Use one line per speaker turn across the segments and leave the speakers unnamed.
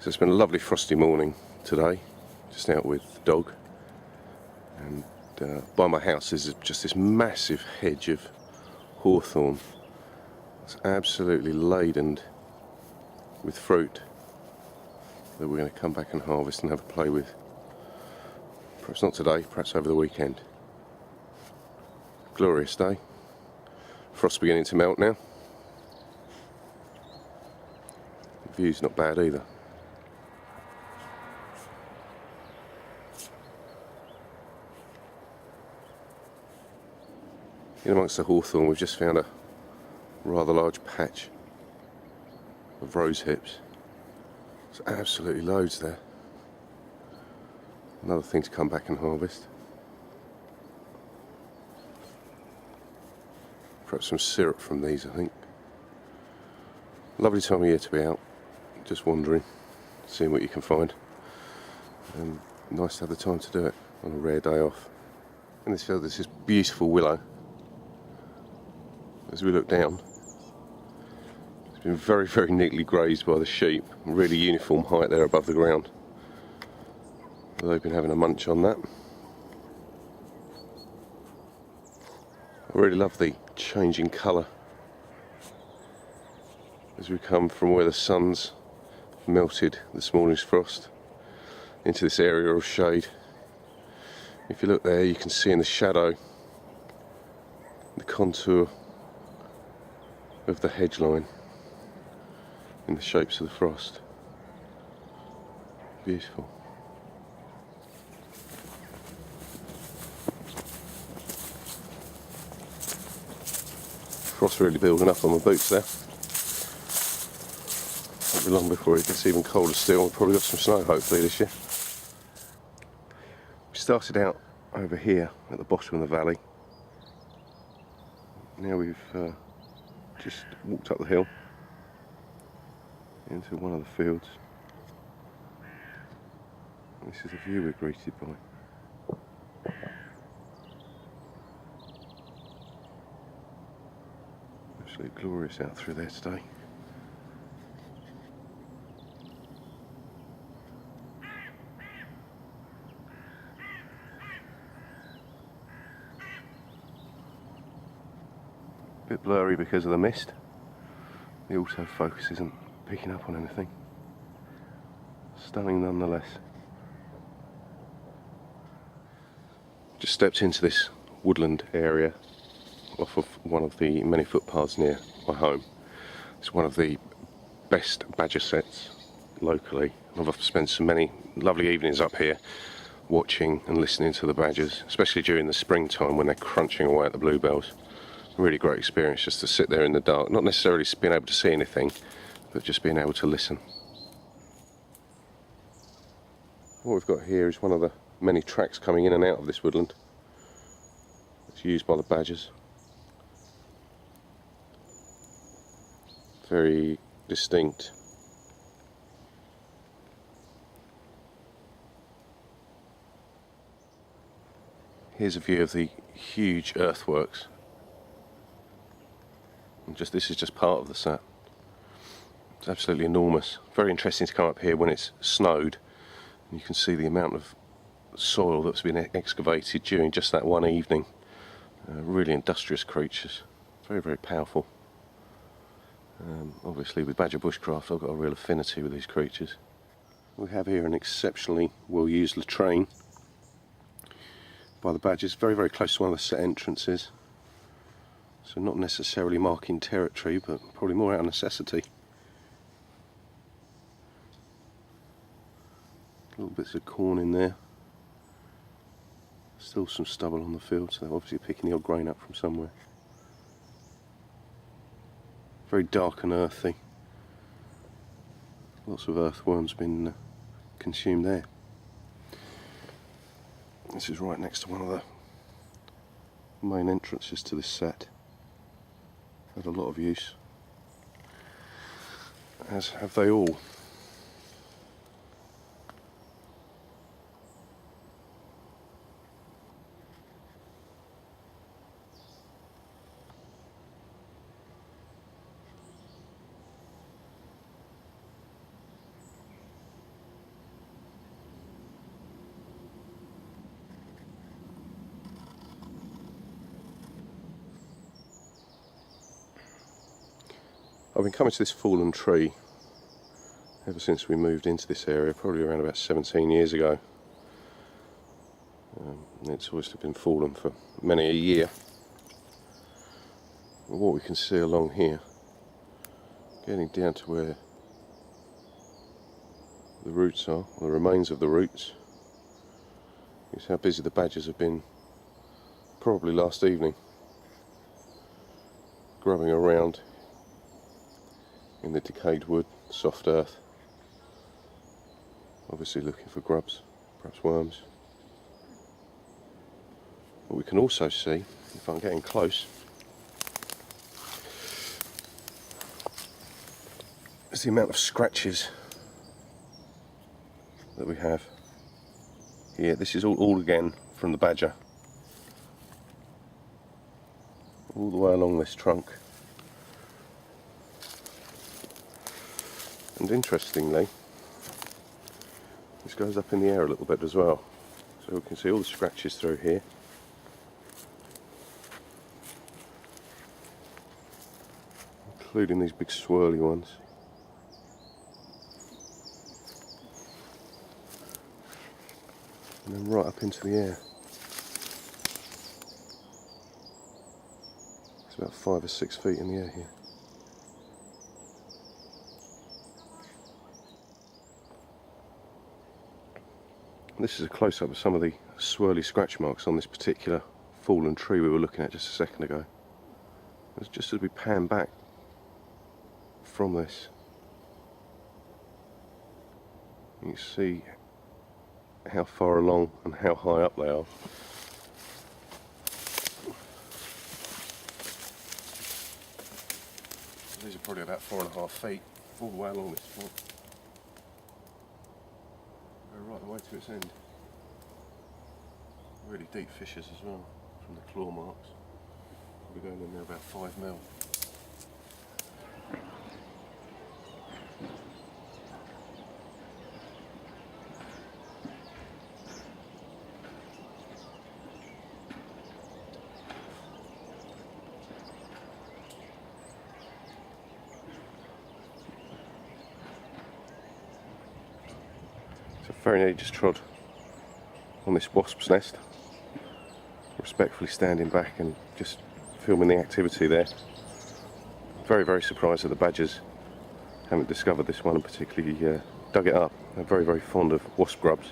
it's been a lovely frosty morning today, just out with the dog, and by my house is just this massive hedge of hawthorn. It's absolutely laden with fruit that we're going to come back and harvest and have a play with. Perhaps not today, perhaps over the weekend. Glorious day. Frost's beginning to melt now. The view's not bad either. In amongst the hawthorn, we've just found a rather large patch of rose hips. There's absolutely loads there. Another thing to come back and harvest. Perhaps some syrup from these, I think. Lovely time of year to be out, just wandering, seeing what you can find. Nice to have the time to do it on a rare day off. In this field there's this beautiful willow. As we look down, it's been very, very neatly grazed by the sheep. Really uniform height there above the ground. They've been having a munch on that. I really love the changing colour as we come from where the sun's melted this morning's frost into this area of shade. If you look there, you can see in the shadow the contour of the hedge line in the shapes of the frost. Beautiful. Frost really building up on my boots there. Won't be long before it gets even colder still. We've probably got some snow hopefully this year. We started out over here at the bottom of the valley. Now we've just walked up the hill into one of the fields. This is the view we're greeted by. Absolutely glorious out through there today. A bit blurry because of the mist. The autofocus isn't picking up on anything. Stunning nonetheless. Just stepped into this woodland area off of one of the many footpaths near my home. It's one of the best badger setts locally. I've spent so many lovely evenings up here watching and listening to the badgers, especially during the springtime when they're crunching away at the bluebells. Really great experience just to sit there in the dark, not necessarily being able to see anything, but just being able to listen. What we've got here is one of the many tracks coming in and out of this woodland. It's used by the badgers. Very distinct. Here's a view of the huge earthworks. And this is just part of the sett. It's absolutely enormous. Very interesting to come up here when it's snowed. And you can see the amount of soil that's been excavated during just that one evening. Really industrious creatures. Very, very powerful. Obviously with Badger Bushcraft I've got a real affinity with these creatures. We have here an exceptionally well used latrine by the badgers, very, very close to one of the sett entrances. So not necessarily marking territory, but probably more out of necessity. Little bits of corn in there. Still some stubble on the field, so they're obviously picking the odd grain up from somewhere. Very dark and earthy. Lots of earthworms been consumed there. This is right next to one of the main entrances to this sett. Had a lot of use, as have they all. I've been coming to this fallen tree ever since we moved into this area, probably around about 17 years ago. It's obviously been fallen for many a year. But what we can see along here, getting down to where the roots are, or the remains of the roots, is how busy the badgers have been probably last evening, grubbing around in the decayed wood, soft earth, obviously looking for grubs, perhaps worms. But we can also see, if I'm getting close, is the amount of scratches that we have here. This is all again from the badger, all the way along this trunk. And interestingly, this goes up in the air a little bit as well, so we can see all the scratches through here. Including these big swirly ones. And then right up into the air. It's about 5 or 6 feet in the air here. This is a close-up of some of the swirly scratch marks on this particular fallen tree we were looking at just a second ago. It's just as we pan back from this, you see how far along and how high up they are. These are probably about 4.5 feet all the way along this spot. Go right the way to its end. Really deep fissures as well, from the claw marks. Probably going in there about 5 mil. So very nearly just trod on this wasp's nest, respectfully standing back and just filming the activity there. Very, very surprised that the badgers haven't discovered this one and particularly dug it up. They're very, very fond of wasp grubs.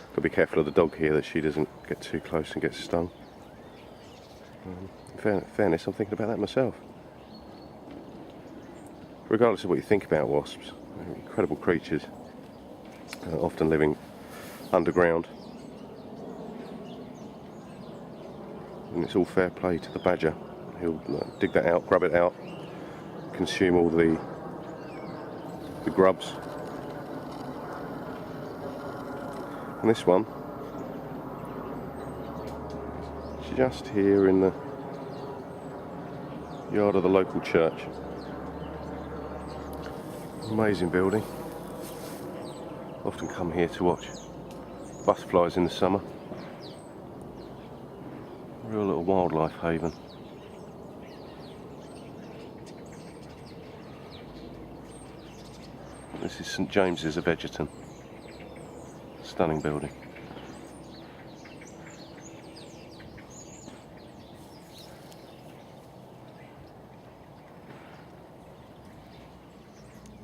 Got to be careful of the dog here that she doesn't get too close and get stung. In fairness, I'm thinking about that myself. Regardless of what you think about wasps, they're incredible creatures, often living underground. And it's all fair play to the badger. He'll dig that out, grab it out, consume all the grubs. And this one, just here in the yard of the local church. Amazing building. Often come here to watch bus flies in the summer. Real little wildlife haven. This is St James's of Egerton. Stunning building.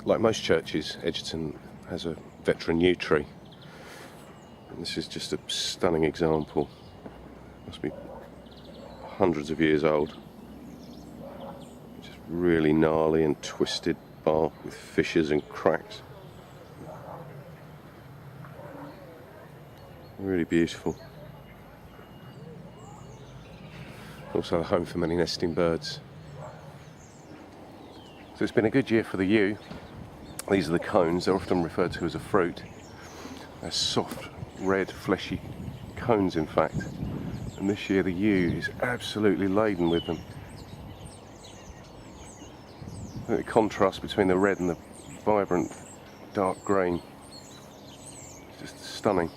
Like most churches, Egerton has a veteran yew tree. And this is just a stunning example. Must be hundreds of years old. Just really gnarly and twisted bark with fissures and cracks. Really beautiful. Also a home for many nesting birds. So it's been a good year for the yew. These are the cones. They're often referred to as a fruit. They're soft, red, fleshy cones in fact. And this year the yew is absolutely laden with them. The contrast between the red and the vibrant dark green is just stunning.